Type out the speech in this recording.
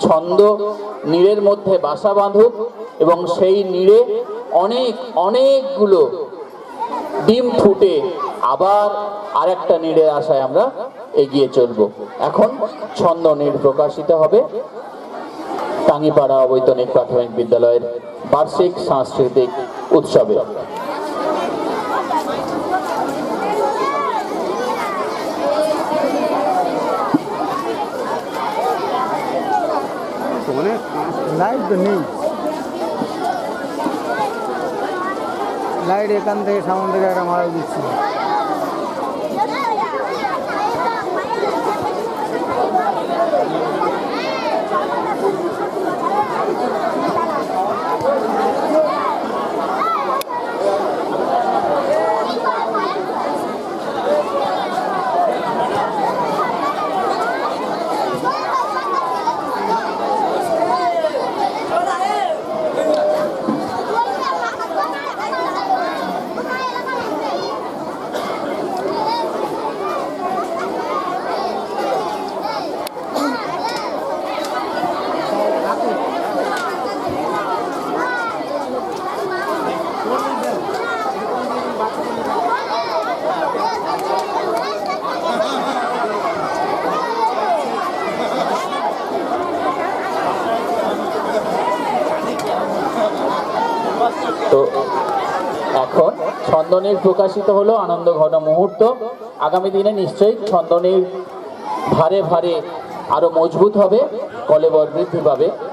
ছন্দ নীড়ের মধ্যে বাসা বাঁধুক এবং সেই নীড়ে অনেকগুলো ডিম ফুটে আবার আরেকটা নীড়ের আশায় আমরা এগিয়ে চলব। এখন ছন্দ নীড় প্রকাশিত হবে টাঙ্গিপাড়া অবৈতনিক প্রাথমিক বিদ্যালয়ের বার্ষিক সাংস্কৃতিক উৎসবে। লাইট তো নেই, লাইট এখান থেকে সামনে থেকে একটা মারা দিচ্ছি। তো এখন ছন্দনীড় প্রকাশিত হলো, আনন্দ ঘন মুহূর্ত। আগামী দিনে নিশ্চয়ই ছন্দনীড় ভারে ভারে আরো মজবুত হবে, কলেবর বৃদ্ধি পাবে।